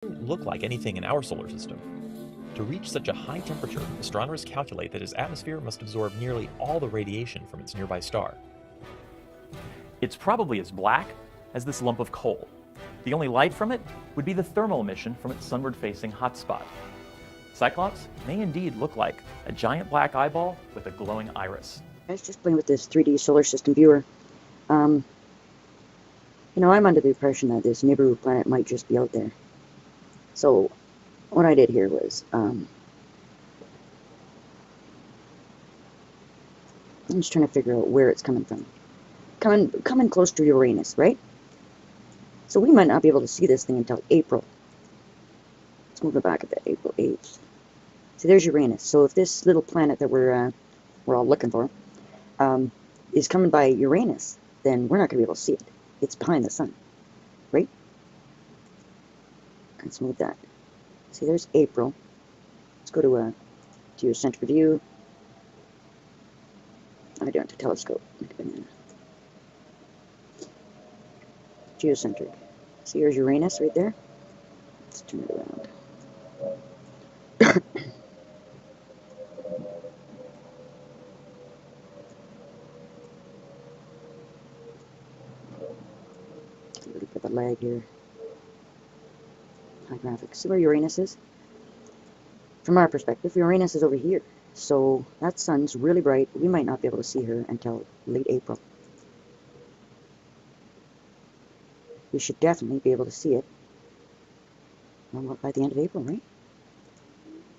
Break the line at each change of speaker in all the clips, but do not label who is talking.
Doesn't look like anything in our solar system. To reach such a high temperature, astronomers calculate that its atmosphere must absorb nearly all the radiation from its nearby star.
It's probably as black as this lump of coal. The only light from it would be the thermal emission from its sunward-facing hotspot. Cyclops may indeed look like a giant black eyeball with a glowing iris.
I was just playing with this 3D solar system viewer. I'm under the impression that this Nibiru planet might just be out there. So, what I did here was, I'm just trying to figure out where it's coming from. Coming close to Uranus, right? So we might not be able to see this thing until April. Let's move it back a bit, April 8th. See, there's Uranus. So if this little planet that we're all looking for is coming by Uranus, then we're not going to be able to see it. It's behind the sun, right? Let's move that. See, there's April. Let's go to a geocentric view. I don't have to telescope. Geocentric. See, here's Uranus right there. Let's turn it around. A little bit of a lag here. High graphics. See where Uranus is? From our perspective, Uranus is over here. So that sun's really bright. We might not be able to see her until late April. We should definitely be able to see it by the end of April, right?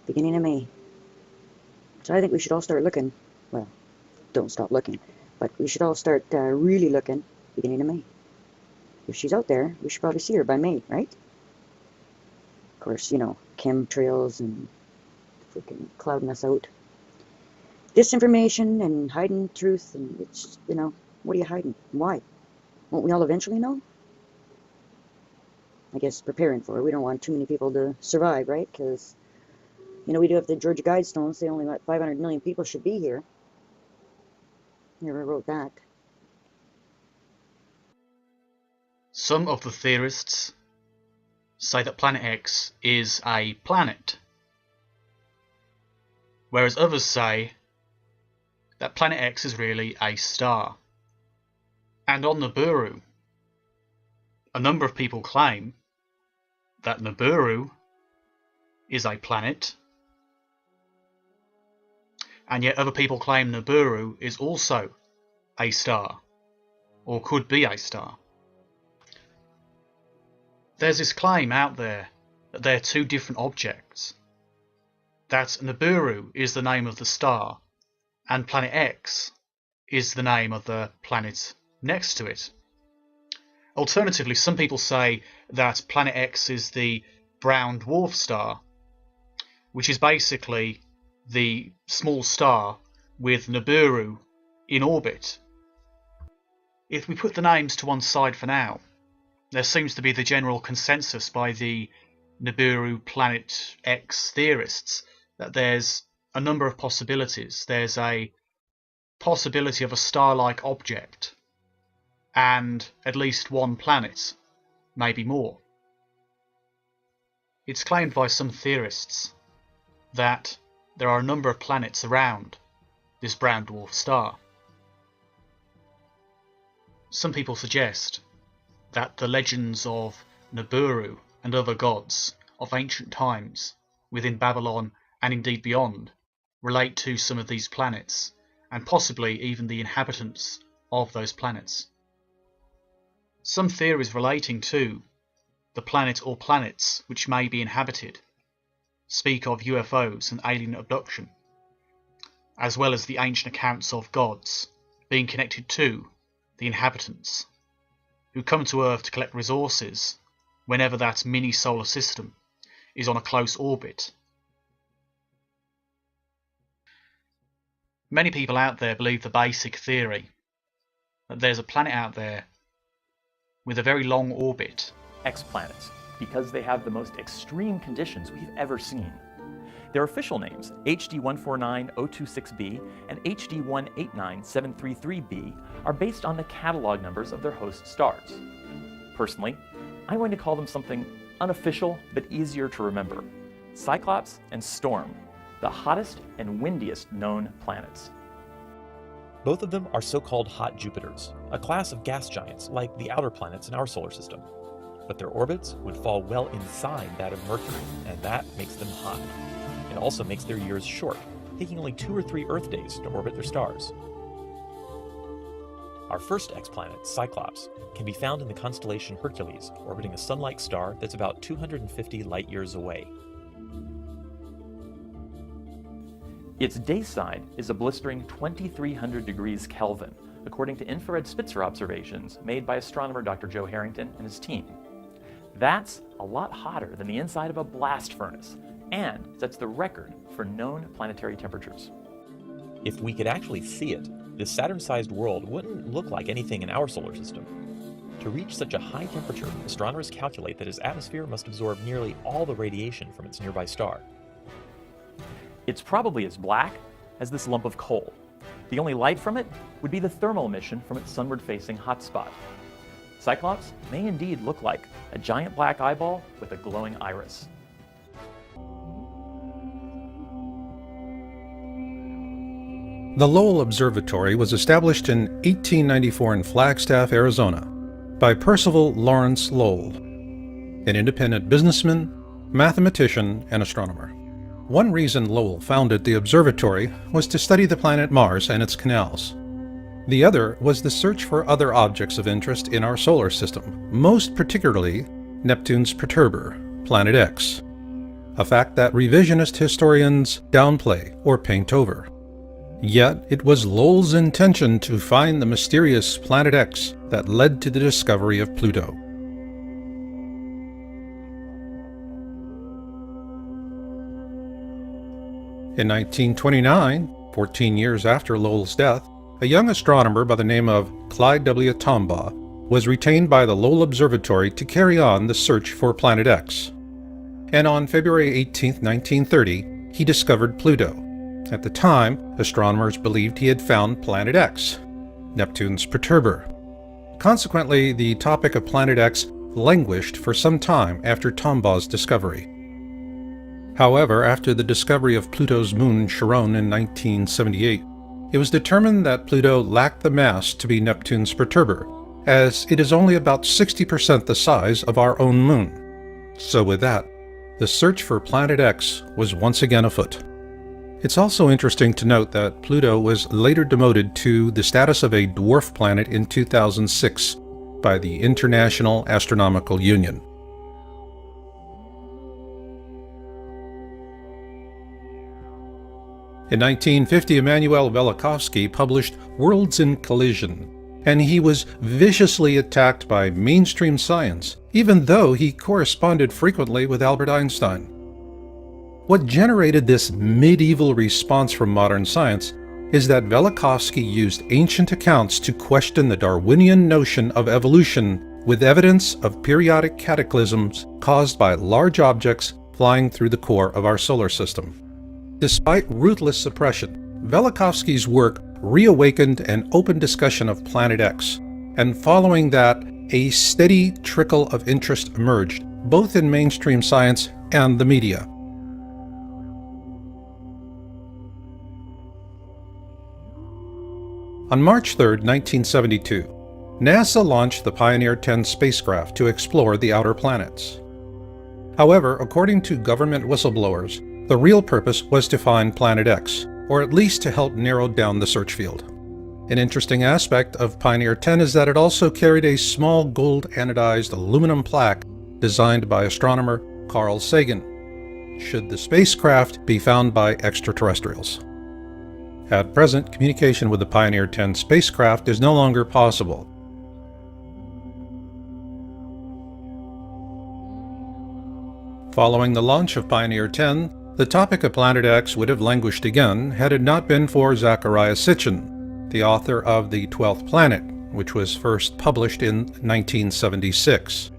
Beginning of May. So I think we should all start looking. Well, don't stop looking. But we should all start really looking beginning of May. If she's out there, we should probably see her by May, right? Of course, chemtrails and freaking clouding us out. Disinformation and hiding truth, and it's, what are you hiding? Why? Won't we all eventually know? I guess preparing for it. We don't want too many people to survive, right? Because, we do have the Georgia Guidestones. They only let 500 million people should be here. Never wrote that.
Some of the theorists say that Planet X is a planet, whereas others say that Planet X is really a star. And on Niburu, a number of people claim that Niburu is a planet, and yet other people claim Niburu is also a star, or could be a star. There's this claim out there that they're two different objects, that Niburu is the name of the star, and Planet X is the name of the planet next to it. Alternatively, some people say that Planet X is the brown dwarf star, which is basically the small star with Niburu in orbit. If we put the names to one side for now, there seems to be the general consensus by the Nibiru Planet X theorists that there's a number of possibilities. There's a possibility of a star-like object and at least one planet, maybe more. It's claimed by some theorists that there are a number of planets around this brown dwarf star. Some people suggest that the legends of Niburu and other gods of ancient times within Babylon and indeed beyond relate to some of these planets, and possibly even the inhabitants of those planets. Some theories relating to the planet or planets which may be inhabited speak of UFOs and alien abduction, as well as the ancient accounts of gods being connected to the inhabitants, who come to Earth to collect resources whenever that mini-solar system is on a close orbit. Many people out there believe the basic theory that there's a planet out there with a very long orbit.
Exoplanets, because they have the most extreme conditions we've ever seen. Their official names, HD 149026b and HD 189733b, are based on the catalog numbers of their host stars. Personally, I'm going to call them something unofficial but easier to remember: Cyclops and Storm, the hottest and windiest known planets.
Both of them are so-called hot Jupiters, a class of gas giants like the outer planets in our solar system. But their orbits would fall well inside that of Mercury, and that makes them hot. It also makes their years short, taking only 2 or 3 Earth days to orbit their stars. Our first exoplanet, Cyclops, can be found in the constellation Hercules, orbiting a sun-like star that's about 250 light-years away.
Its day side is a blistering 2,300 degrees Kelvin, according to infrared Spitzer observations made by astronomer Dr. Joe Harrington and his team. That's a lot hotter than the inside of a blast furnace, and sets the record for known planetary temperatures.
If we could actually see it, this Saturn-sized world wouldn't look like anything in our solar system. To reach such a high temperature, astronomers calculate that its atmosphere must absorb nearly all the radiation from its nearby star.
It's probably as black as this lump of coal. The only light from it would be the thermal emission from its sunward-facing hotspot. Cyclops may indeed look like a giant black eyeball with a glowing iris.
The Lowell Observatory was established in 1894 in Flagstaff, Arizona, by Percival Lawrence Lowell, an independent businessman, mathematician, and astronomer. One reason Lowell founded the observatory was to study the planet Mars and its canals. The other was the search for other objects of interest in our solar system, most particularly Neptune's perturber, Planet X, a fact that revisionist historians downplay or paint over. Yet it was Lowell's intention to find the mysterious Planet X that led to the discovery of Pluto. In 1929, 14 years after Lowell's death, a young astronomer by the name of Clyde W. Tombaugh was retained by the Lowell Observatory to carry on the search for Planet X. And on February 18, 1930, he discovered Pluto. At the time, astronomers believed he had found Planet X, Neptune's perturber. Consequently, the topic of Planet X languished for some time after Tombaugh's discovery. However, after the discovery of Pluto's moon Charon in 1978, it was determined that Pluto lacked the mass to be Neptune's perturber, as it is only about 60% the size of our own moon. So with that, the search for Planet X was once again afoot. It's also interesting to note that Pluto was later demoted to the status of a dwarf planet in 2006 by the International Astronomical Union. In 1950, Immanuel Velikovsky published Worlds in Collision, and he was viciously attacked by mainstream science, even though he corresponded frequently with Albert Einstein. What generated this medieval response from modern science is that Velikovsky used ancient accounts to question the Darwinian notion of evolution with evidence of periodic cataclysms caused by large objects flying through the core of our solar system. Despite ruthless suppression, Velikovsky's work reawakened an open discussion of Planet X, and following that, a steady trickle of interest emerged, both in mainstream science and the media. On March 3, 1972, NASA launched the Pioneer 10 spacecraft to explore the outer planets. However, according to government whistleblowers, the real purpose was to find Planet X, or at least to help narrow down the search field. An interesting aspect of Pioneer 10 is that it also carried a small gold anodized aluminum plaque designed by astronomer Carl Sagan, should the spacecraft be found by extraterrestrials. At present, communication with the Pioneer 10 spacecraft is no longer possible. Following the launch of Pioneer 10, the topic of Planet X would have languished again had it not been for Zecharia Sitchin, the author of The 12th Planet, which was first published in 1976.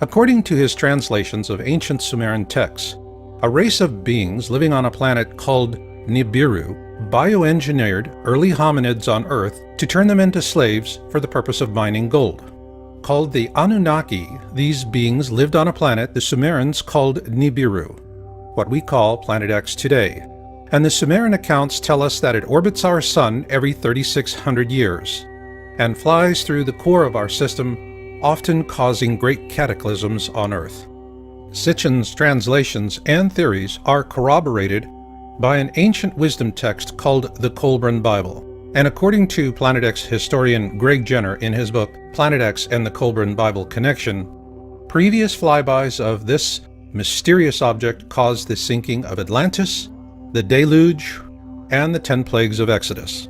According to his translations of ancient Sumerian texts, a race of beings living on a planet called Nibiru bioengineered early hominids on Earth to turn them into slaves for the purpose of mining gold. Called the Anunnaki, these beings lived on a planet the Sumerians called Nibiru, what we call Planet X today. And the Sumerian accounts tell us that it orbits our Sun every 3,600 years, and flies through the core of our system, often causing great cataclysms on Earth. Sitchin's translations and theories are corroborated by an ancient wisdom text called the Colburn Bible. And according to Planet X historian Greg Jenner in his book Planet X and the Colburn Bible Connection, previous flybys of this mysterious object caused the sinking of Atlantis, the deluge, and the 10 plagues of Exodus.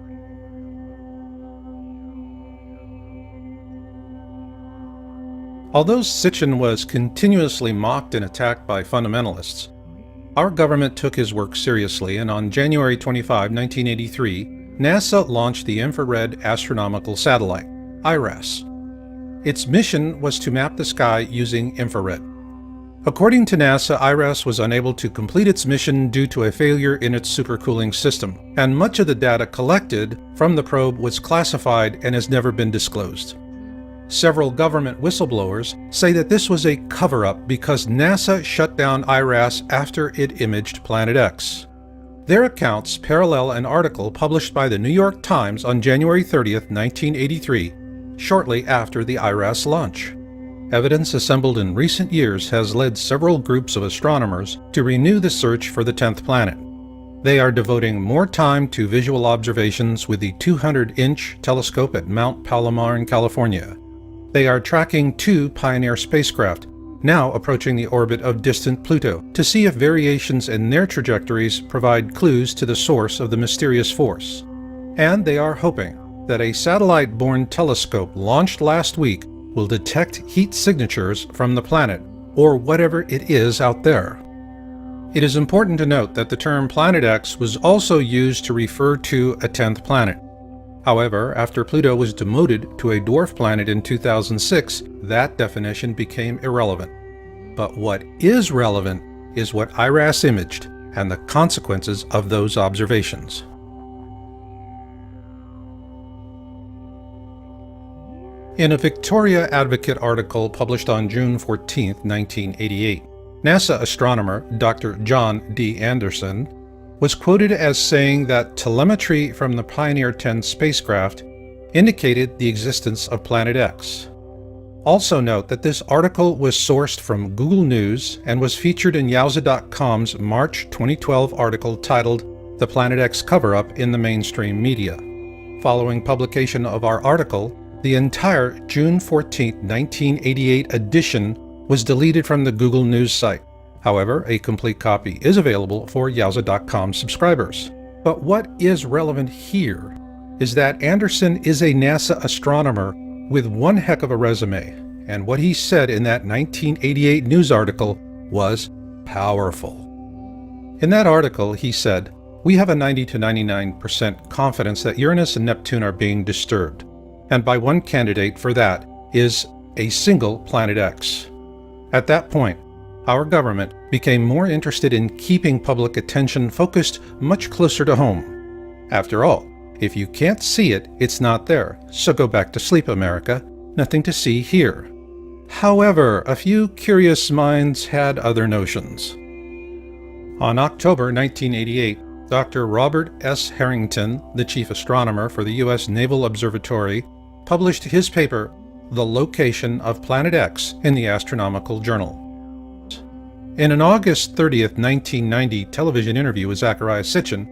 Although Sitchin was continuously mocked and attacked by fundamentalists, our government took his work seriously, and on January 25, 1983, NASA launched the Infrared Astronomical Satellite, IRAS. Its mission was to map the sky using infrared. According to NASA, IRAS was unable to complete its mission due to a failure in its supercooling system, and much of the data collected from the probe was classified and has never been disclosed. Several government whistleblowers say that this was a cover-up because NASA shut down IRAS after it imaged Planet X. Their accounts parallel an article published by the New York Times on January 30, 1983, shortly after the IRAS launch. Evidence assembled in recent years has led several groups of astronomers to renew the search for the 10th planet. They are devoting more time to visual observations with the 200-inch telescope at Mount Palomar in California. They are tracking 2 Pioneer spacecraft, now approaching the orbit of distant Pluto, to see if variations in their trajectories provide clues to the source of the mysterious force. And they are hoping that a satellite-borne telescope launched last week will detect heat signatures from the planet, or whatever it is out there. It is important to note that the term Planet X was also used to refer to a 10th planet. However, after Pluto was demoted to a dwarf planet in 2006, that definition became irrelevant. But what is relevant is what IRAS imaged and the consequences of those observations. In a Victoria Advocate article published on June 14, 1988, NASA astronomer Dr. John D. Anderson was quoted as saying that telemetry from the Pioneer 10 spacecraft indicated the existence of Planet X. Also note that this article was sourced from Google News and was featured in Yowza.com's March 2012 article titled "The Planet X Cover-Up in the Mainstream Media." Following publication of our article, the entire June 14, 1988 edition was deleted from the Google News site. However, a complete copy is available for Yowza.com subscribers. But what is relevant here is that Anderson is a NASA astronomer with one heck of a resume, and what he said in that 1988 news article was powerful. In that article, he said, "We have a 90 to 99% confidence that Uranus and Neptune are being disturbed, and by one candidate for that is a single Planet X." At that point, our government became more interested in keeping public attention focused much closer to home. After all, if you can't see it, it's not there, so go back to sleep, America. Nothing to see here. However, a few curious minds had other notions. On October 1988, Dr. Robert S. Harrington, the chief astronomer for the U.S. Naval Observatory, published his paper, "The Location of Planet X," in the Astronomical Journal. In an August 30, 1990 television interview with Zecharia Sitchin,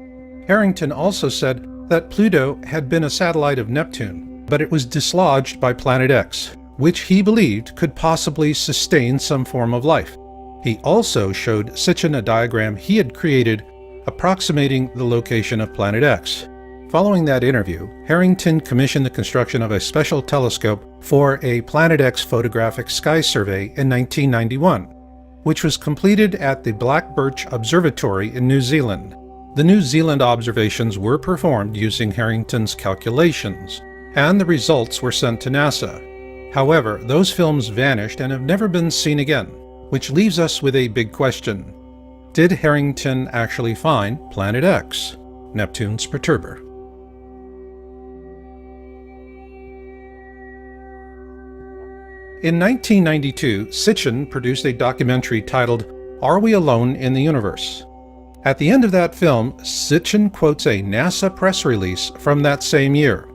Harrington also said that Pluto had been a satellite of Neptune, but it was dislodged by Planet X, which he believed could possibly sustain some form of life. He also showed Sitchin a diagram he had created approximating the location of Planet X. Following that interview, Harrington commissioned the construction of a special telescope for a Planet X photographic sky survey in 1991, which was completed at the Black Birch Observatory in New Zealand. The New Zealand observations were performed using Harrington's calculations, and the results were sent to NASA. However, those films vanished and have never been seen again, which leaves us with a big question. Did Harrington actually find Planet X, Neptune's perturber? In 1992, Sitchin produced a documentary titled Are We Alone in the Universe? At the end of that film, Sitchin quotes a NASA press release from that same year.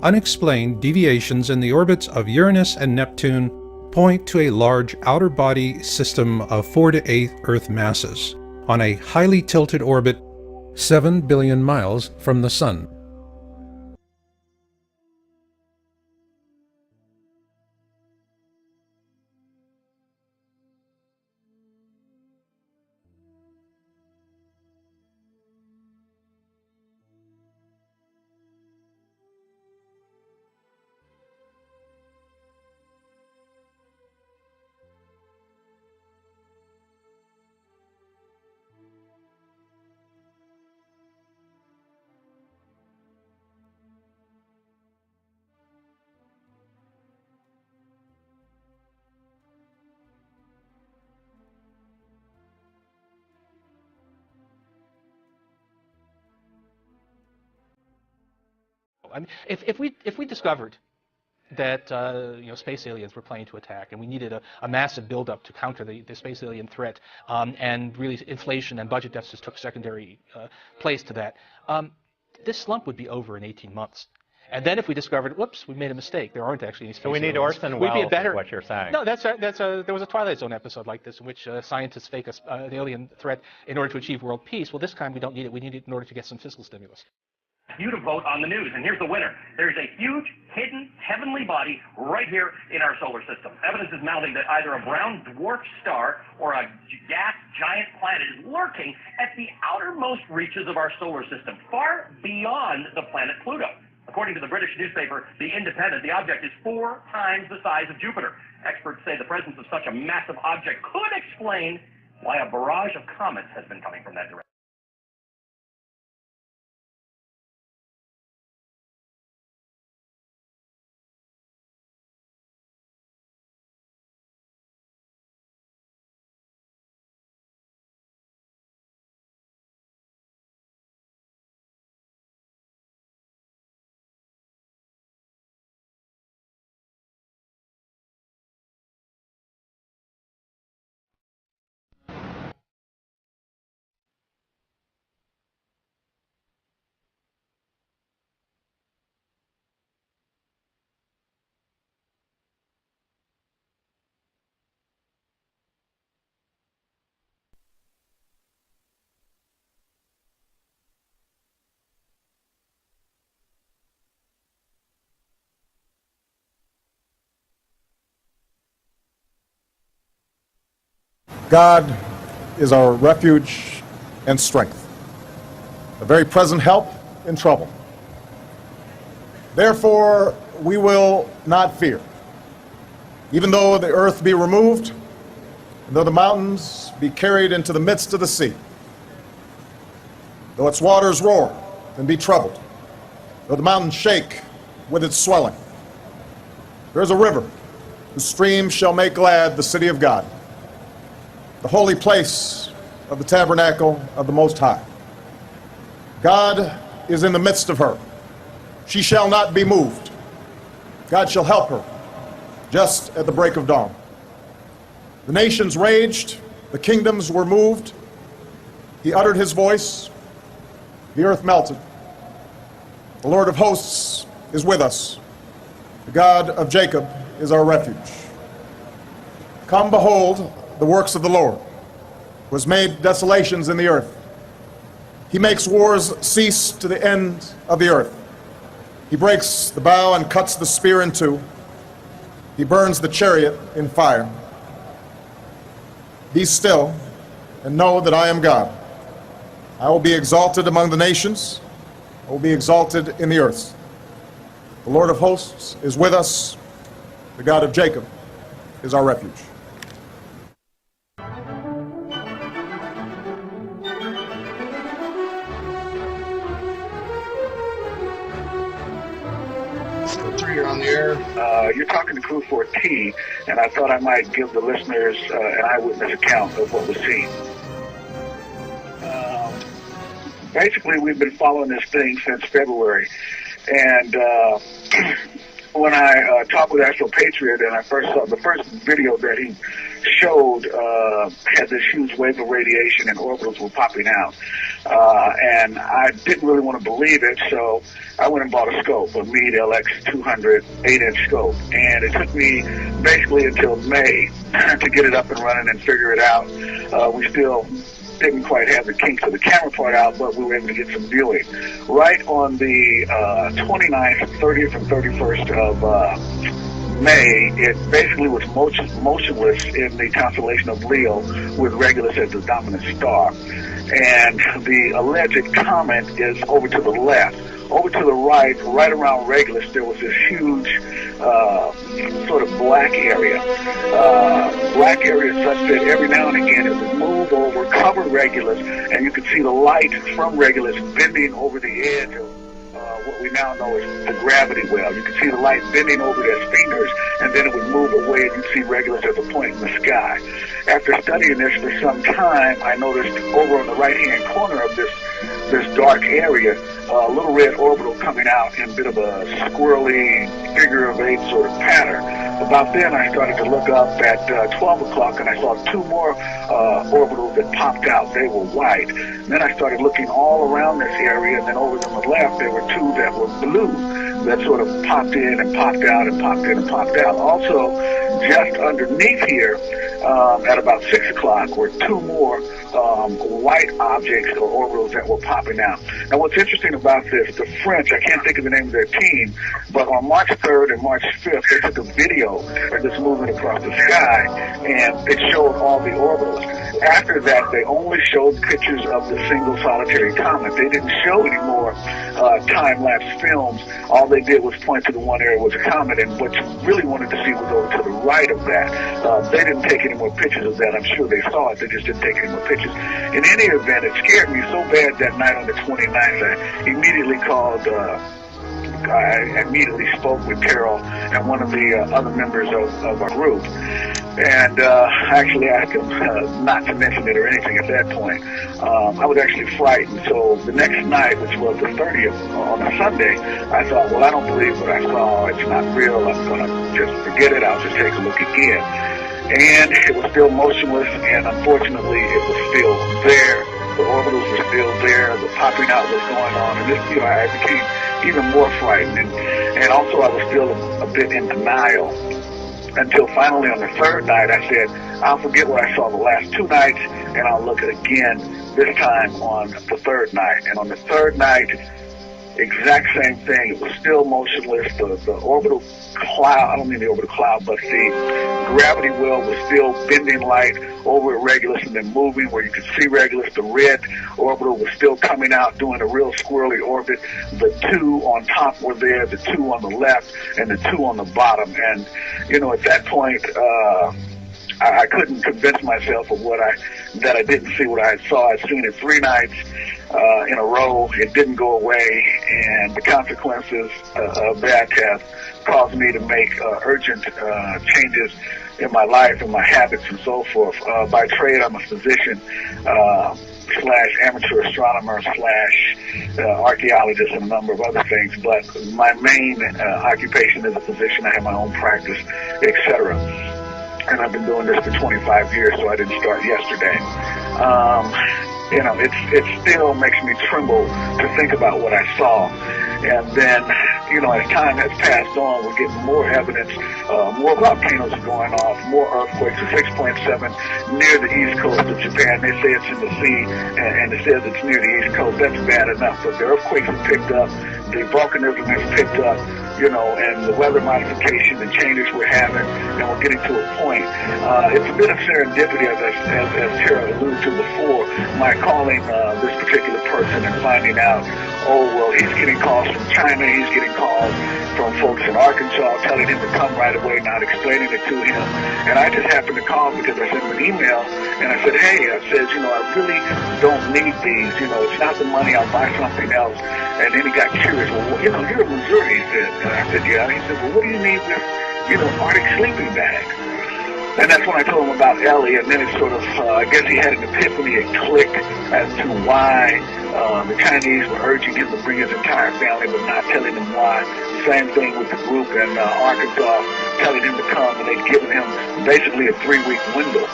Unexplained deviations in the orbits of Uranus and Neptune point to a large outer body system of 4 to 8 Earth masses on a highly tilted orbit 7 billion miles from the Sun.
I mean, if we discovered that space aliens were planning to attack, and we needed a massive buildup to counter the space alien threat, and really inflation and budget deficits took secondary place to that, this slump would be over in 18 months. And then if we discovered, whoops, we made a mistake, there aren't actually any space aliens.
So we need Orson Welles, is what you're saying.
No, there was a Twilight Zone episode like this in which scientists fake an alien threat in order to achieve world peace. Well, this time we don't need it. We need it in order to get some fiscal stimulus.
You to vote on the news, and here's the winner. There's a huge, hidden, heavenly body right here in our solar system. Evidence is mounting that either a brown dwarf star or a gas giant planet is lurking at the outermost reaches of our solar system, far beyond the planet Pluto. According to the British newspaper The Independent, the object is 4 times the size of Jupiter. Experts say the presence of such a massive object could explain why a barrage of comets has been coming from that direction.
God is our refuge and strength, a very present help in trouble. Therefore, we will not fear, even though the earth be removed, and though the mountains be carried into the midst of the sea, though its waters roar and be troubled, though the mountains shake with its swelling. There is a river whose streams shall make glad the city of God, the holy place of the tabernacle of the Most High. God is in the midst of her. She shall not be moved. God shall help her just at the break of dawn. The nations raged, the kingdoms were moved. He uttered his voice, the earth melted. The Lord of hosts is with us. The God of Jacob is our refuge. Come, behold the works of the Lord, who has made desolations in the earth. He makes wars cease to the end of the earth. He breaks the bow and cuts the spear in two. He burns the chariot in fire. Be still and know that I am God. I will be exalted among the nations. I will be exalted in the earth. The Lord of hosts is with us. The God of Jacob is our refuge.
You're on the air. You're talking to Crew 4T, and I thought I might give the listeners an eyewitness account of what was seen. Basically, we've been following this thing since February, and when I talked with Astro Patriot and I first saw the first video that he showed had this huge wave of radiation and orbitals were popping out. And I didn't really want to believe it, so I went and bought a scope, a Meade LX200 8-inch scope. And it took me basically until May to get it up and running and figure it out. We still didn't quite have the kinks of the camera part out, but we were able to get some viewing. Right on the 29th, 30th, and 31st of May, it basically was motionless in the constellation of Leo, with Regulus as the dominant star. And the alleged comet is over to the left. Over to the right, right around Regulus, there was this huge sort of black area. Black area such that every now and again it would move over, cover Regulus, and you could see the light from Regulus bending over the edge of what we now know as the gravity well. You could see the light bending over their fingers, and then it would move away, and you'd see Regulus as a point in the sky. After studying this for some time, I noticed over on the right-hand corner of this dark area, a little red orbital coming out in a bit of a squirrely figure-of-8 sort of pattern. About then, I started to look up at 12 o'clock, and I saw two more orbitals that popped out. They were white. And then I started looking all around this area, and then over to the left, there were two that were blue that sort of popped in and popped out and popped in and popped out. Also, just underneath here, at about 6 o'clock, were two more white objects or orbitals that were popping out. Now, what's interesting about this, the French, I can't think of the name of their team, but on March 3rd and March 5th, they took a video of this movement across the sky, and it showed all the orbitals. After that, they only showed pictures of the single solitary comet. They didn't show any more time-lapse films. All they did was point to the one area was a comet, and what you really wanted to see was over to the right of that. They didn't take any more pictures of that. I'm sure they saw it. They just didn't take any more pictures. In any event, it scared me so bad that night on the 29th, I immediately called I immediately spoke with Carol and one of the other members of our group. And I actually asked him not to mention it or anything at that point. I was actually frightened. So the next night, which was the 30th, on a Sunday, I thought, well, I don't believe what I saw. It's not real. I'm going to just forget it. I'll just take a look again. And it was still motionless, and unfortunately, it was still there. The orbitals were still there. The popping out was going on. And this, I became even more frightened. And also, I was still a bit in denial. Until finally on the third night, I said, I'll forget what I saw the last two nights, and I'll look at it again, this time on the third night. And on the third night, exact same thing. It was still motionless. The orbital cloud, I don't mean the orbital cloud, but the gravity well was still bending light over at Regulus and then moving where you could see Regulus. The red orbital was still coming out, doing a real squirrely orbit. The two on top were there, the two on the left, and the two on the bottom. And, at that point, I couldn't convince myself of that I didn't see what I saw. I'd seen it 3 nights in a row. It didn't go away, and the consequences of that have caused me to make urgent changes in my life and my habits and so forth. By trade, I'm a physician / amateur astronomer / archaeologist and a number of other things, but my main occupation is a physician. I have my own practice, etc. And I've been doing this for 25 years, so I didn't start yesterday. It still makes me tremble to think about what I saw. And then, as time has passed on, we're getting more evidence, more volcanoes are going off, more earthquakes. A 6.7 near the east coast of Japan. They say it's in the sea, and it says it's near the east coast. That's bad enough, but the earthquakes have picked up, the volcanism has picked up, and the weather modification and changes we're having, and we're getting to a point. It's a bit of serendipity, as Tara alluded to before, my calling this particular person and finding out, he's getting calls from China, he's getting calls from folks in Arkansas telling him to come right away, not explaining it to him. And I just happened to call because I sent him an email, and I said, hey, I really don't need these. It's not the money, I'll buy something else. And then he got curious, well, you're in Missouri, he said. And I said, yeah. And he said, well, what do you need with, Arctic sleeping bags? And that's when I told him about Ellie, and then it sort of, I guess he had an epiphany, a click as to why the Chinese were urging him to bring his entire family, but not telling him why same thing with the group in Arkansas, telling him to come, and they'd given him basically a 3-week window.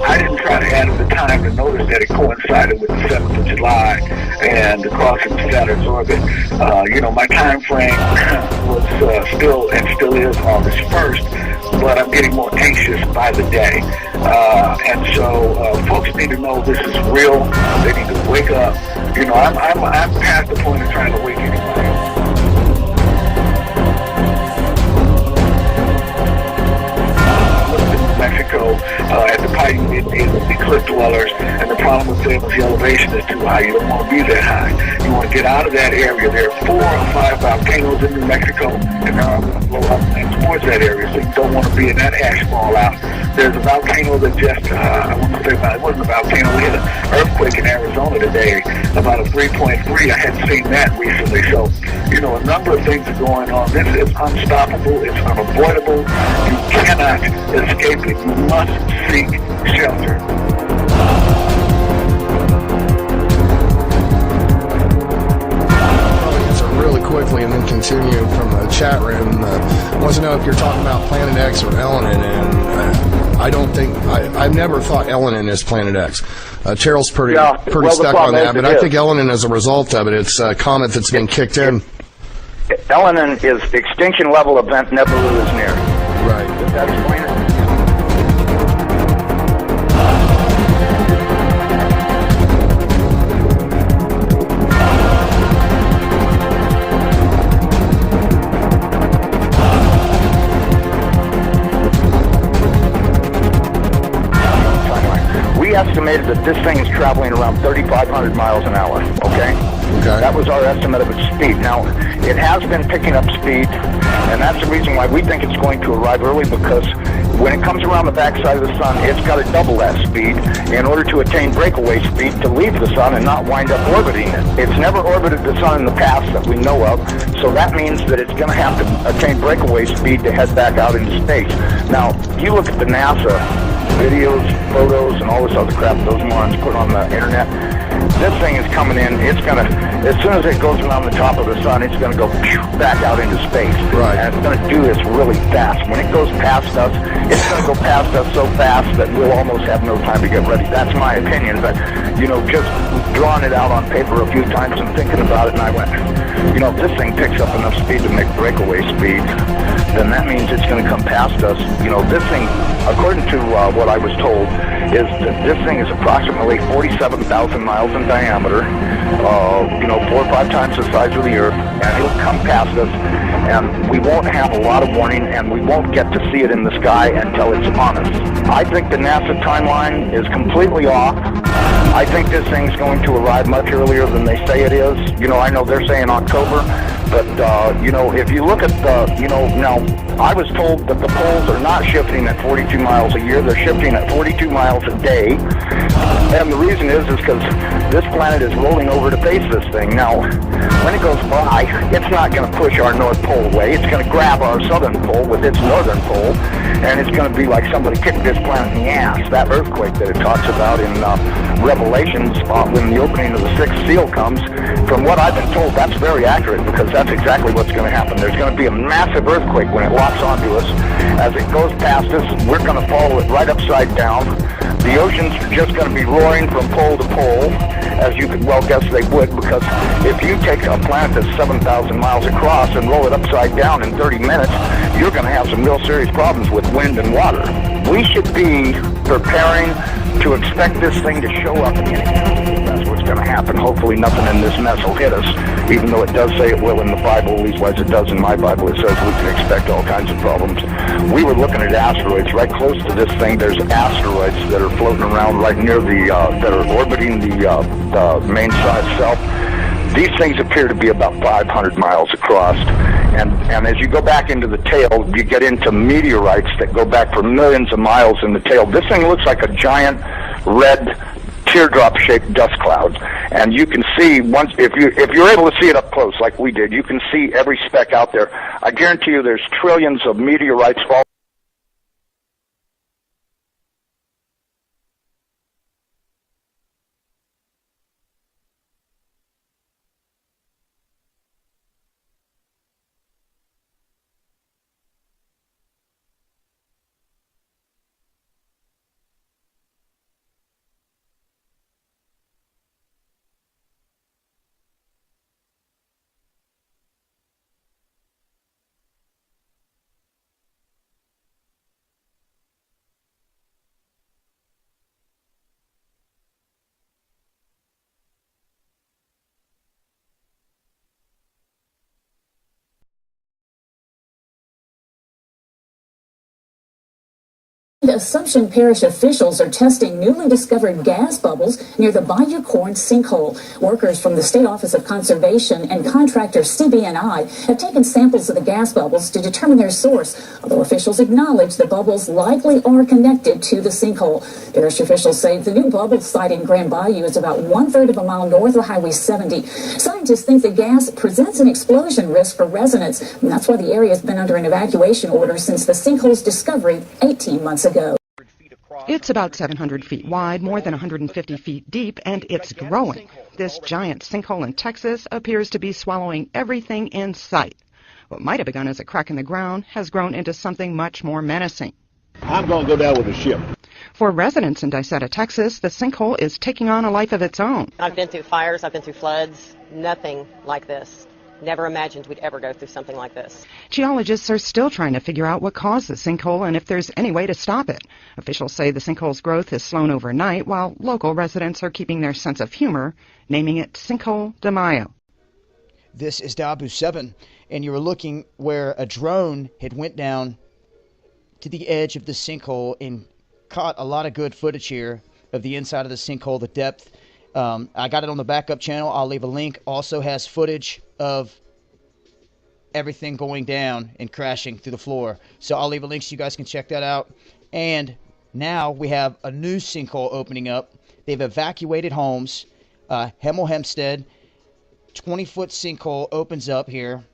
I didn't try to add the time to notice that it coincided with the 7th of July and the crossing of Saturn's orbit. My time frame was still is August 1st, but I'm getting more anxious by the day. And so folks need to know this is real. They need to wake up. I'm past the point of trying to wake anybody up. Mexico at the Paiute the cliff dwellers, and the problem with them is the elevation is too high. You don't want to be that high. You want to get out of that area. There are 4 or 5 volcanoes in New Mexico, and they're all going to blow up towards that area, so you don't want to be in that ash fall out. There's a volcano that just, I want to say about, it wasn't a volcano, we had an earthquake in Arizona today, about a 3.3. I hadn't seen that recently, so, a number of things are going on. This is unstoppable, it's unavoidable, you cannot escape it, you must seek shelter.
Really quickly and then continue from the chat room. Wants to know if you're talking about Planet X or Elenin, and I don't think I've never thought Elenin is Planet X. Cheryl's pretty stuck on that, but I think Elenin is a result of it. It's a comet that's been kicked in.
Elenin is extinction level event. Nibiru is near.
Right.
Does that explain it? Estimated that this thing is traveling around 3,500 miles an hour, okay? That was our estimate of its speed. Now, it has been picking up speed, and that's the reason why we think it's going to arrive early, because when it comes around the backside of the sun, it's got to double that speed in order to attain breakaway speed to leave the sun and not wind up orbiting it. It's never orbited the sun in the past that we know of, so that means that it's going to have to attain breakaway speed to head back out into space. Now, you look at the NASA videos, photos, and all this other crap those morons put on the internet. This thing is coming in. It's going to, as soon as it goes around the top of the sun, it's going to go back out into space.
Right.
And it's going to do this really fast. When it goes past us, it's going to go past us so fast that we'll almost have no time to get ready. That's my opinion. But, just drawing it out on paper a few times and thinking about it, and I went, if this thing picks up enough speed to make breakaway speed, then that means it's going to come past us. This thing, according to what I was told, is that this thing is approximately 47,000 miles in diameter, 4 or 5 times the size of the Earth, and it'll come past us, and we won't have a lot of warning, and we won't get to see it in the sky until it's on us. I think the NASA timeline is completely off. I think this thing's going to arrive much earlier than they say it is. I know they're saying October, but, if you look at now, I was told that the poles are not shifting at 42 miles a year. They're shifting at 42 miles a day. And the reason is because this planet is rolling over to face this thing. Now, when it goes by, it's not going to push our North Pole away. It's going to grab our Southern Pole with its Northern Pole, and it's going to be like somebody kicked this planet in the ass. That earthquake that it talks about in Revelations when the opening of the 6th seal comes, from what I've been told, that's very accurate, because that's exactly what's going to happen. There's going to be a massive earthquake when it locks onto us. As it goes past us, we're going to follow it right upside down. The oceans are just going to be roaring from pole to pole, as you could well guess they would, because if you take a planet that's 7,000 miles across and roll it upside down in 30 minutes, you're going to have some real serious problems with wind and water. We should be preparing to expect this thing to show up anytime. That's what's going to happen. Hopefully nothing in this mess will hit us, even though it does say it will in the Bible, leastwise it does in my Bible. It says we can expect all kinds of problems. We were looking at asteroids right close to this thing. There's asteroids that are floating around right near that are orbiting the main sun itself. These things appear to be about 500 miles across, and as you go back into the tail, you get into meteorites that go back for millions of miles in the tail. This thing looks like a giant red teardrop-shaped dust cloud, and you can see if you're able to see it up close like we did, you can see every speck out there. I guarantee you, there's trillions of meteorites falling
The Assumption Parish officials are testing newly discovered gas bubbles near the Bayou Corn sinkhole. Workers from the State Office of Conservation and contractor CB&I have taken samples of the gas bubbles to determine their source, although officials acknowledge the bubbles likely are connected to the sinkhole. Parish officials say the new bubble site in Grand Bayou is about 1/3 of a mile north of Highway 70. Scientists think the gas presents an explosion risk for residents, and that's why the area has been under an evacuation order since the sinkhole's discovery 18 months ago.
It's about 700 feet wide, more than 150 feet deep, and it's growing. This giant sinkhole in Texas appears to be swallowing everything in sight. What might have begun as a crack in the ground has grown into something much more menacing.
I'm going to go down with a ship.
For residents in Dicetta, Texas, the sinkhole is taking on a life of its own.
I've been through fires, I've been through floods, nothing like this. Never imagined we'd ever go through something like this.
Geologists are still trying to figure out what caused the sinkhole and if there's any way to stop it. Officials say the sinkhole's growth has slowed overnight, while local residents are keeping their sense of humor, naming it Sinkhole de Mayo.
This is Dabu 7, and you were looking where a drone had went down to the edge of the sinkhole and caught a lot of good footage here of the inside of the sinkhole, the depth. I got it on the backup channel. I'll leave a link. Also has footage of everything going down and crashing through the floor. So I'll leave a link so you guys can check that out. And now we have a new sinkhole opening up. They've evacuated homes. Hemel Hempstead, 20-foot sinkhole opens up here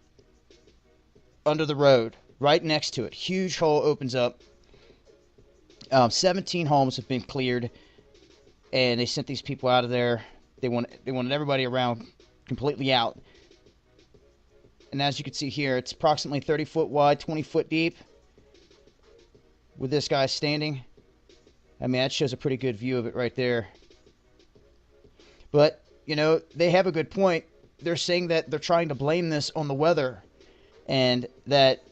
under the road, right next to it. Huge hole opens up. 17 homes have been cleared, and they sent these people out of there. They wanted everybody around completely out. And as you can see here, it's approximately 30 foot wide, 20 foot deep. With this guy standing, I mean, that shows a pretty good view of it right there. But, you know, they have a good point. They're saying that they're trying to blame this on the weather, and that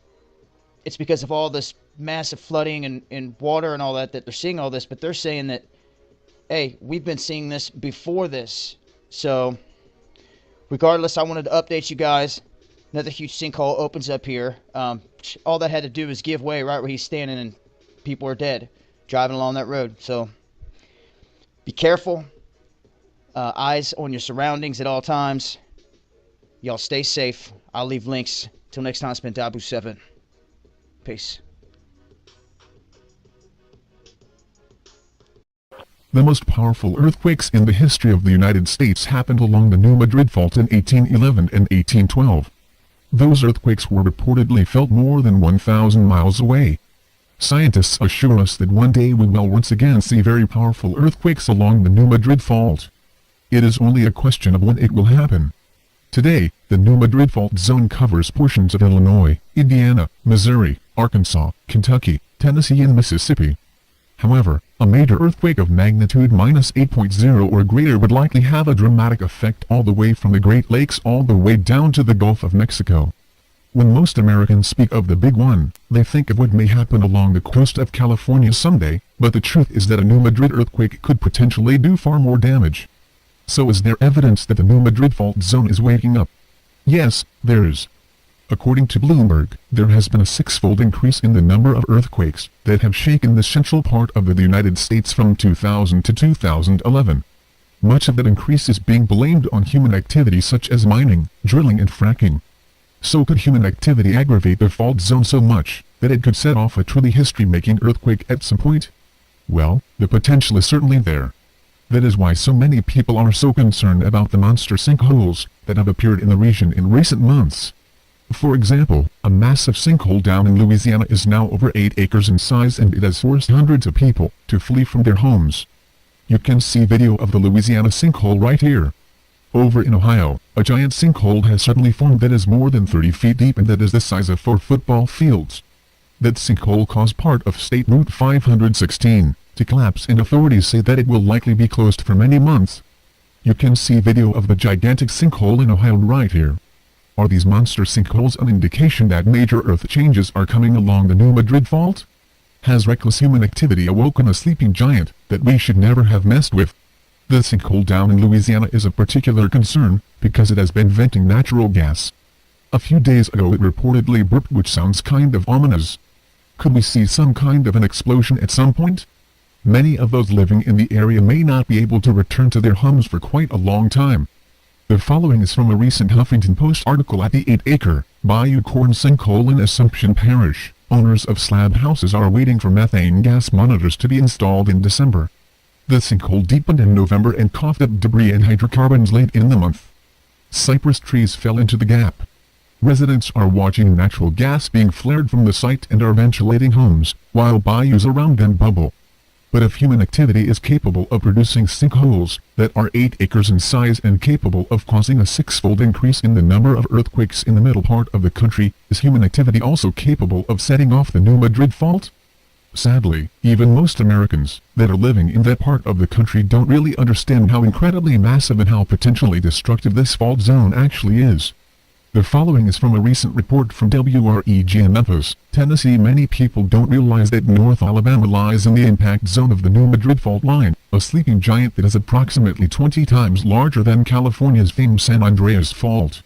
it's because of all this massive flooding and water and all that they're seeing all this. But they're saying that, hey, we've been seeing this before this. So, regardless, I wanted to update you guys. Another huge sinkhole opens up here. All that had to do is give way right where he's standing, and people are dead driving along that road. So, be careful. Eyes on your surroundings at all times. Y'all stay safe. I'll leave links. Till next time, it's been Dabu 7. Peace.
The most powerful earthquakes in the history of the United States happened along the New Madrid Fault in 1811 and 1812. Those earthquakes were reportedly felt more than 1,000 miles away. Scientists assure us that one day we will once again see very powerful earthquakes along the New Madrid Fault. It is only a question of when it will happen. Today, the New Madrid Fault zone covers portions of Illinois, Indiana, Missouri, Arkansas, Kentucky, Tennessee and Mississippi. However, a major earthquake of magnitude -8.0 or greater would likely have a dramatic effect all the way from the Great Lakes all the way down to the Gulf of Mexico. When most Americans speak of the big one, they think of what may happen along the coast of California someday, but the truth is that a New Madrid earthquake could potentially do far more damage. So is there evidence that the New Madrid Fault zone is waking up? Yes, there is. According to Bloomberg, there has been a six-fold increase in the number of earthquakes that have shaken the central part of the United States from 2000 to 2011. Much of that increase is being blamed on human activity such as mining, drilling and fracking. So could human activity aggravate the fault zone so much that it could set off a truly history-making earthquake at some point? Well, the potential is certainly there. That is why so many people are so concerned about the monster sinkholes that have appeared in the region in recent months. For example, a massive sinkhole down in Louisiana is now over 8 acres in size and it has forced hundreds of people to flee from their homes. You can see video of the Louisiana sinkhole right here. Over in Ohio, a giant sinkhole has suddenly formed that is more than 30 feet deep and that is the size of 4 football fields. That sinkhole caused part of State Route 516 to collapse and authorities say that it will likely be closed for many months. You can see video of the gigantic sinkhole in Ohio right here. Are these monster sinkholes an indication that major earth changes are coming along the New Madrid Fault? Has reckless human activity awoken a sleeping giant that we should never have messed with? The sinkhole down in Louisiana is a particular concern because it has been venting natural gas. A few days ago it reportedly burped, which sounds kind of ominous. Could we see some kind of an explosion at some point? Many of those living in the area may not be able to return to their homes for quite a long time. The following is from a recent Huffington Post article at the 8-acre Bayou Corn sinkhole in Assumption Parish. Owners of slab houses are waiting for methane gas monitors to be installed in December. The sinkhole deepened in November and coughed up debris and hydrocarbons late in the month. Cypress trees fell into the gap. Residents are watching natural gas being flared from the site and are ventilating homes, while bayous around them bubble. But if human activity is capable of producing sinkholes that are 8 acres in size and capable of causing a 6-fold increase in the number of earthquakes in the middle part of the country, is human activity also capable of setting off the New Madrid fault? Sadly, even most Americans that are living in that part of the country don't really understand how incredibly massive and how potentially destructive this fault zone actually is. The following is from a recent report from WREG in Memphis, Tennessee. Many people don't realize that North Alabama lies in the impact zone of the New Madrid fault line, a sleeping giant that is approximately 20 times larger than California's famed San Andreas Fault.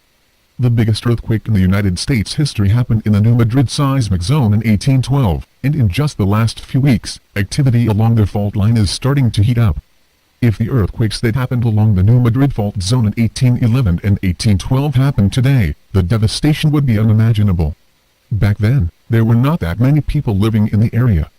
The biggest earthquake in the United States history happened in the New Madrid seismic zone in 1812, and in just the last few weeks, activity along the fault line is starting to heat up. If the earthquakes that happened along the New Madrid fault zone in 1811 and 1812 happened today, the devastation would be unimaginable. Back then, there were not that many people living in the area.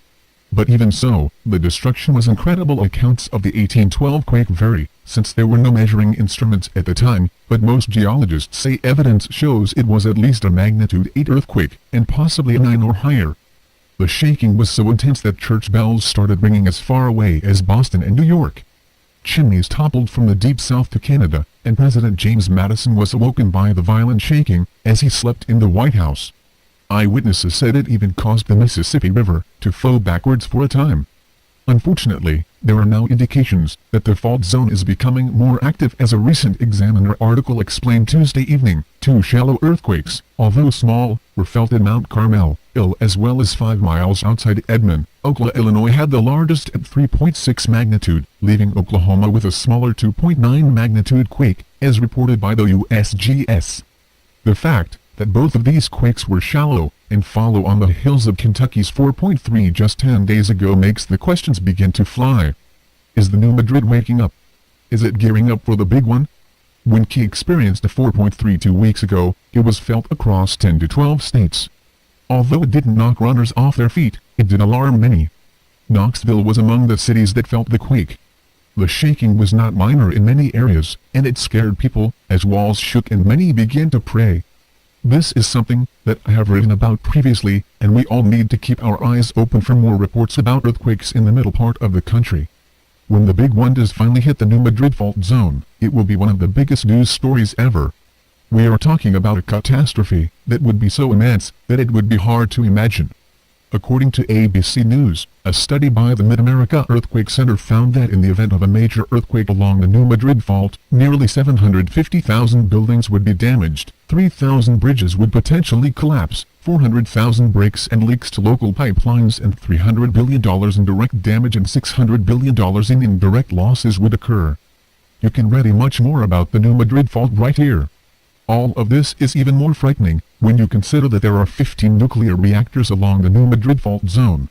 But even so, the destruction was incredible. Accounts of the 1812 quake vary, since there were no measuring instruments at the time, but most geologists say evidence shows it was at least a magnitude 8 earthquake, and possibly a 9 or higher. The shaking was so intense that church bells started ringing as far away as Boston and New York. Chimneys toppled from the deep south to Canada, and President James Madison was awoken by the violent shaking as he slept in the White House. Eyewitnesses said it even caused the Mississippi River to flow backwards for a time. Unfortunately, there are now indications that the fault zone is becoming more active, as a recent Examiner article explained Tuesday evening. 2 shallow earthquakes, although small, were felt in Mount Carmel, as well as 5 miles outside Edmond, Oklahoma. Illinois had the largest at 3.6 magnitude, leaving Oklahoma with a smaller 2.9 magnitude quake, as reported by the USGS. The fact that both of these quakes were shallow and follow on the hills of Kentucky's 4.3 just 10 days ago makes the questions begin to fly. Is the New Madrid waking up? Is it gearing up for the big one? When Key experienced a 4.3 2 weeks ago, it was felt across 10 to 12 states. Although it didn't knock runners off their feet, it did alarm many. Knoxville was among the cities that felt the quake. The shaking was not minor in many areas, and it scared people, as walls shook and many began to pray. This is something that I have written about previously, and we all need to keep our eyes open for more reports about earthquakes in the middle part of the country. When the big one does finally hit the New Madrid fault zone, it will be one of the biggest news stories ever. We are talking about a catastrophe that would be so immense that it would be hard to imagine. According to ABC News, a study by the Mid-America Earthquake Center found that in the event of a major earthquake along the New Madrid fault, nearly 750,000 buildings would be damaged, 3,000 bridges would potentially collapse, 400,000 breaks and leaks to local pipelines, and $300 billion in direct damage and $600 billion in indirect losses would occur. You can read much more about the New Madrid fault right here. All of this is even more frightening when you consider that there are 15 nuclear reactors along the New Madrid fault zone.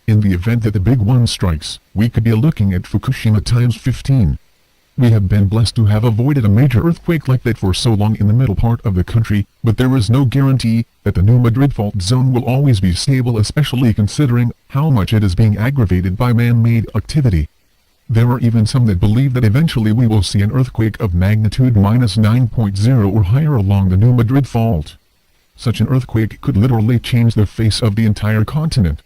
In the event that the big one strikes, we could be looking at Fukushima times 15. We have been blessed to have avoided a major earthquake like that for so long in the middle part of the country, but there is no guarantee that the New Madrid fault zone will always be stable, especially considering how much it is being aggravated by man-made activity. There are even some that believe that eventually we will see an earthquake of magnitude -9.0 or higher along the New Madrid fault. Such an earthquake could literally change the face of the entire continent.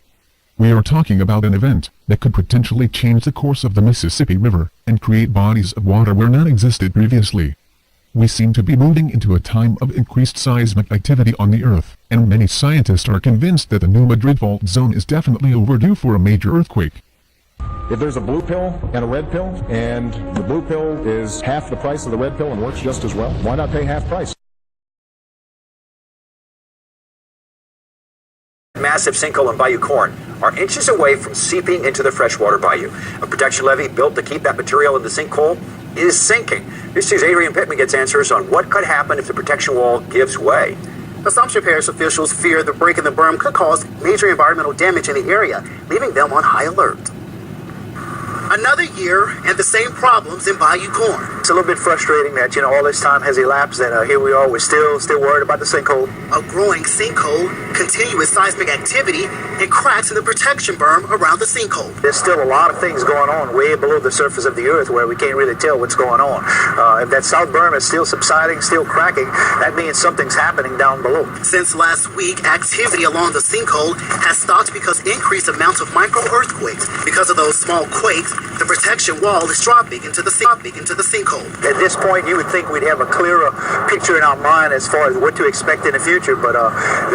We are talking about an event that could potentially change the course of the Mississippi River and create bodies of water where none existed previously. We seem to be moving into a time of increased seismic activity on the Earth, and many scientists are convinced that the New Madrid fault zone is definitely overdue for a major earthquake.
If there's a blue pill and a red pill, and the blue pill is half the price of the red pill and works just as well, why not pay half price?
Massive sinkhole in Bayou Corn are inches away from seeping into the freshwater bayou. A protection levee built to keep that material in the sinkhole is sinking. This is Adrian Pittman gets answers on what could happen if the protection wall gives way. Assumption Parish officials fear the break in the berm could cause major environmental damage in the area, leaving them on high alert. Another year and the same problems in Bayou Corn. It's a little bit frustrating that, all this time has elapsed and here we are, we're still worried about the sinkhole. A growing sinkhole, continuous seismic activity, and cracks in the protection berm around the sinkhole. There's still a lot of things going on way below the surface of the earth where we can't really tell what's going on. If that south berm is still subsiding, still cracking, that means something's happening down below. Since last week, activity along the sinkhole has stopped because increased amounts of micro-earthquakes. Because of those small quakes, the protection wall is dropping into the sinkhole. At this point, you would think we'd have a clearer picture in our mind as far as what to expect in the future, but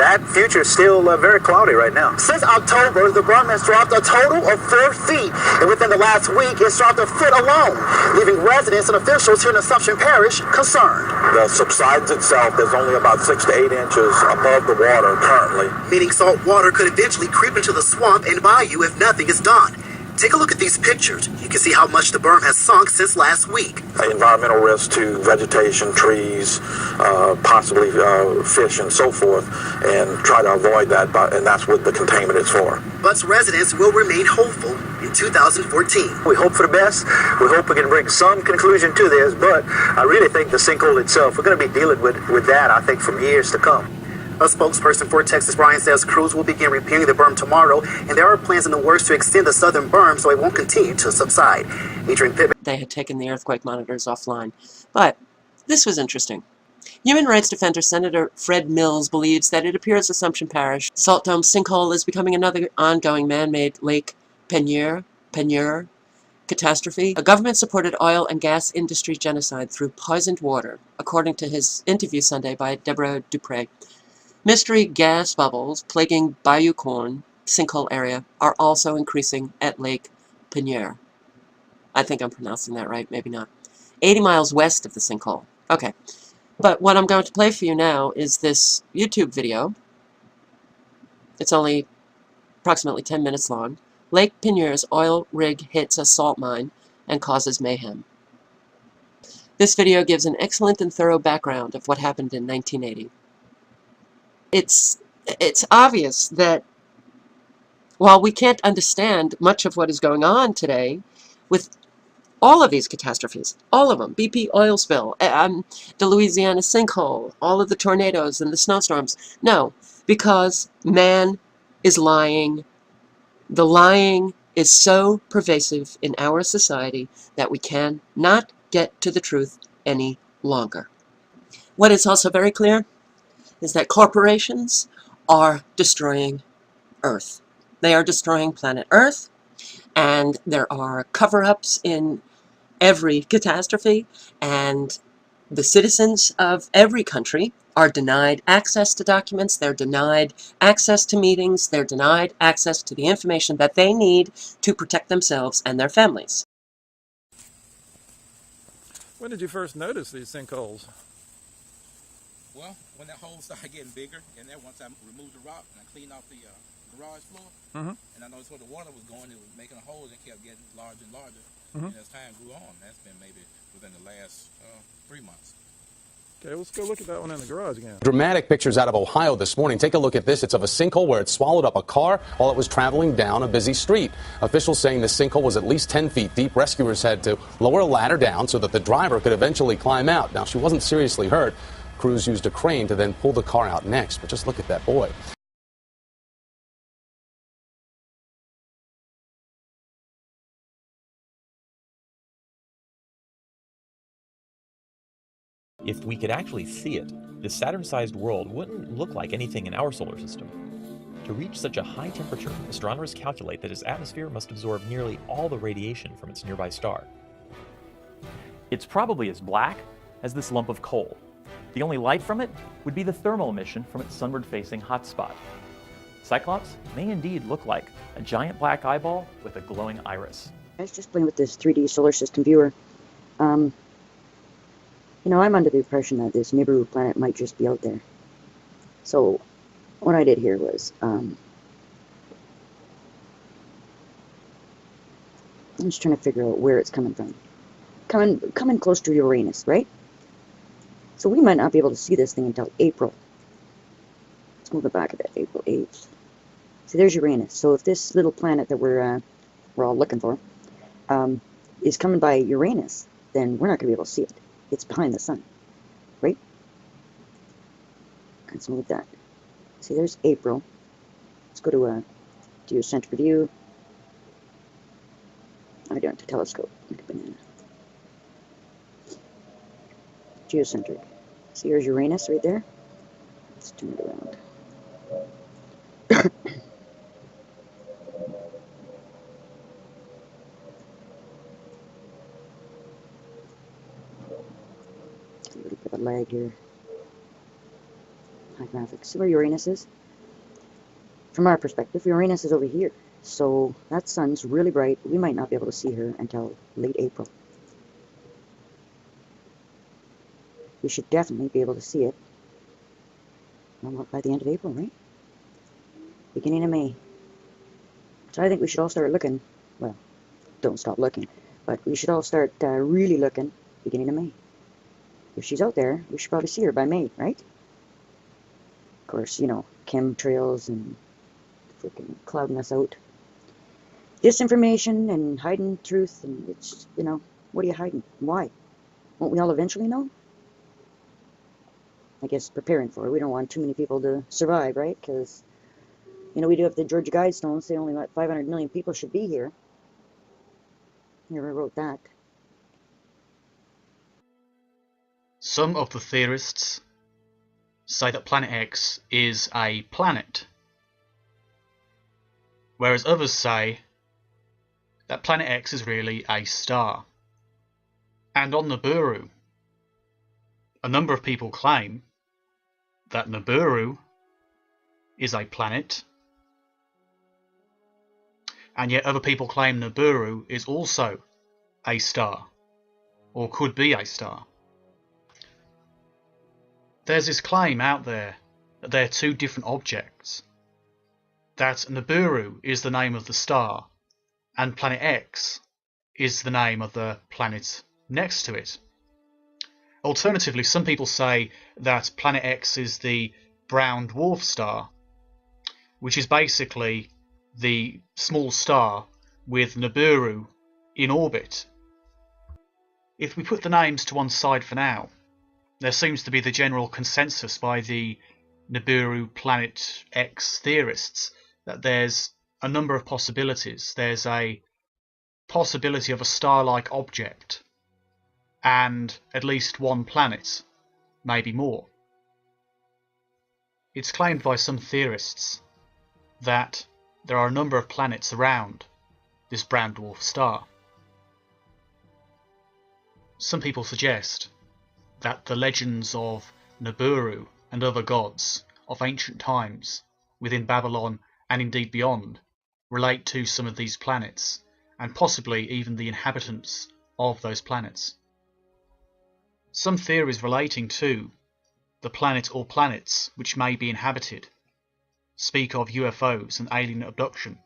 that future is still very cloudy right now. Since October, the berm has dropped a total of 4 feet, and within the last week, it's dropped a foot alone, leaving residents and officials here in Assumption Parish concerned.
The subsidence itself is only about 6 to 8 inches above the water currently.
Meaning salt water could eventually creep into the swamp and bayou if nothing is done. Take a look at these pictures. You can see how much the berm has sunk since last week.
Environmental risk to vegetation, trees, possibly fish and so forth, and try to avoid that, and that's what the containment is for.
But residents will remain hopeful in 2014.
We hope for the best. We hope we can bring some conclusion to this, but I really think the sinkhole itself, we're going to be dealing with that, I think, for years to come.
A spokesperson for Texas Bryan says crews will begin repairing the berm tomorrow, and there are plans in the works to extend the southern berm so it won't continue to subside. Adrian Pittman.
They had taken the earthquake monitors offline. But this was interesting. Human rights defender Senator Fred Mills believes that it appears Assumption Parish Salt Dome sinkhole is becoming another ongoing man-made Lake Peigneur catastrophe, a government-supported oil and gas industry genocide through poisoned water, according to his interview Sunday by Deborah Dupre. Mystery gas bubbles plaguing Bayou Corn sinkhole area are also increasing at Lake Peigneur. I think I'm pronouncing that right, maybe not. 80 miles west of the sinkhole. Okay. But what I'm going to play for you now is this YouTube video. It's only approximately 10 minutes long. Lake Peigneur's oil rig hits a salt mine and causes mayhem. This video gives an excellent and thorough background of what happened in 1980. It's obvious that while we can't understand much of what is going on today with all of these catastrophes, all of them, BP oil spill, the Louisiana sinkhole, all of the tornadoes and the snowstorms, no, because man is lying. The lying is so pervasive in our society that we cannot get to the truth any longer. What is also very clear is that corporations are destroying Earth. They are destroying planet Earth, and there are cover-ups in every catastrophe, and the citizens of every country are denied access to documents, they're denied access to meetings, they're denied access to the information that they need to protect themselves and their families.
When did you first notice these sinkholes?
Well, when that hole started getting bigger, and then once I removed the rock and I cleaned off the garage floor, and I noticed where the water was going, it was making a hole and kept getting larger and larger. And as time grew on, that's been maybe within the last 3 months.
Okay, let's go look at that one in the garage again.
Dramatic pictures out of Ohio this morning. Take a look at this. It's of a sinkhole where it swallowed up a car while it was traveling down a busy street. Officials saying the sinkhole was at least 10 feet deep. Rescuers had to lower a ladder down so that the driver could eventually climb out. Now, she wasn't seriously hurt. Crews used a crane to then pull the car out next. But just look at that boy.
If we could actually see it, this Saturn-sized world wouldn't look like anything in our solar system. To reach such a high temperature, astronomers calculate that its atmosphere must absorb nearly all the radiation from its nearby star.
It's probably as black as this lump of coal. The only light from it would be the thermal emission from its sunward-facing hotspot. Cyclops may indeed look like a giant black eyeball with a glowing iris.
I was just playing with this 3D solar system viewer. You know, I'm under the impression that this Nibiru planet might just be out there. So, what I did here was, I'm just trying to figure out where it's coming from. Coming close to Uranus, right? So we might not be able to see this thing until April. Let's move it back a bit, April 8th. See, there's Uranus. So if this little planet that we're all looking for is coming by Uranus, then we're not going to be able to see it. It's behind the sun, right? Let's move that. See, there's April. Let's go to geocentric view. I don't have a telescope. Like a banana. Geocentric. See, here's Uranus right there. Let's turn it around. A little bit of a lag here. High graphics. See where Uranus is? From our perspective, Uranus is over here. So that sun's really bright. We might not be able to see her until late April. We should definitely be able to see it by the end of April, right? Beginning of May. So I think we should all start looking. Well, don't stop looking, but we should all start really looking beginning of May. If she's out there, we should probably see her by May, right? Of course, you know, chemtrails and freaking clouding us out. Disinformation and hiding truth, and it's, you know, what are you hiding? Why? Won't we all eventually know? I guess preparing for it. We don't want too many people to survive, right? Because, you know, we do have the Georgia Guidestones say only about 500 million people should be here. Never wrote that.
Some of the theorists say that Planet X is a planet, whereas others say that Planet X is really a star. And on Niburu, a number of people claim that Niburu is a planet, and yet other people claim Niburu is also a star, or could be a star. There's this claim out there that they're two different objects, that Niburu is the name of the star, and Planet X is the name of the planet next to it. Alternatively, some people say that Planet X is the brown dwarf star, which is basically the small star with Niburu in orbit. If we put the names to one side for now, there seems to be the general consensus by the Nibiru Planet X theorists that there's a number of possibilities. There's a possibility of a star-like object and at least one planet, maybe more. It's claimed by some theorists that there are a number of planets around this brown dwarf star. Some people suggest that the legends of Niburu and other gods of ancient times within Babylon and indeed beyond relate to some of these planets, and possibly even the inhabitants of those planets. Some theories relating to the planet or planets which may be inhabited speak of UFOs and alien abduction,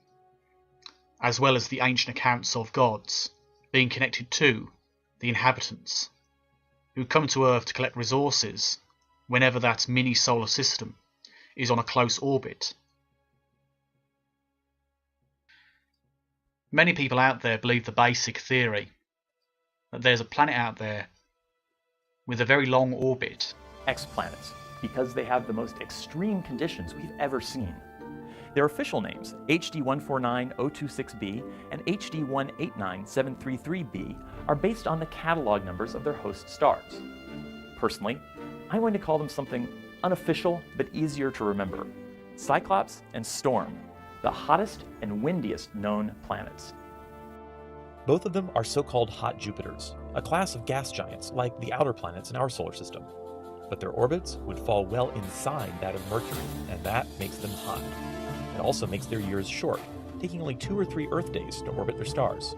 as well as the ancient accounts of gods being connected to the inhabitants who come to Earth to collect resources whenever that mini solar system is on a close orbit. Many people out there believe the basic theory that there's a planet out there with a very long orbit.
Exoplanets, because they have the most extreme conditions we've ever seen. Their official names, HD 149026b and HD 189733b, are based on the catalog numbers of their host stars. Personally, I'm going to call them something unofficial but easier to remember: Cyclops and Storm, the hottest and windiest known planets.
Both of them are so-called hot Jupiters, a class of gas giants like the outer planets in our solar system. But their orbits would fall well inside that of Mercury, and that makes them hot. It also makes their years short, taking only 2 or 3 Earth days to orbit their stars.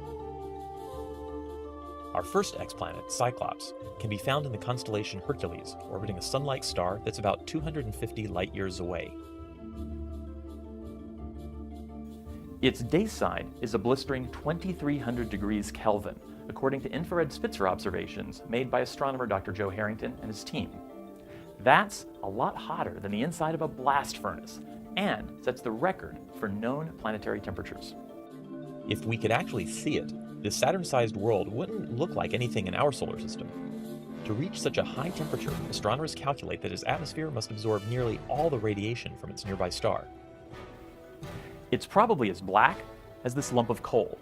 Our first exoplanet, Cyclops, can be found in the constellation Hercules, orbiting a sun-like star that's about 250 light-years away.
Its day side is a blistering 2300 degrees Kelvin, according to infrared Spitzer observations made by astronomer Dr. Joe Harrington and his team. That's a lot hotter than the inside of a blast furnace and sets the record for known planetary temperatures.
If we could actually see it, this Saturn-sized world wouldn't look like anything in our solar system. To reach such a high temperature, astronomers calculate that its atmosphere must absorb nearly all the radiation from its nearby star.
It's probably as black as this lump of coal.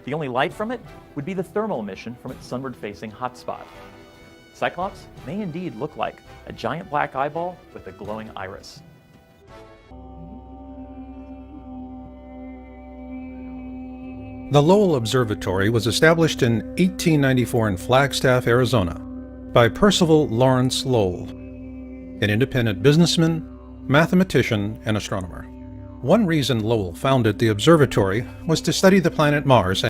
The only light from it would be the thermal emission from its sunward-facing hotspot. Cyclops may indeed look like a giant black eyeball with a glowing iris.
The Lowell Observatory was established in 1894 in Flagstaff, Arizona, by Percival Lawrence Lowell, an independent businessman, mathematician, and astronomer. One reason Lowell founded the observatory was to study the planet Mars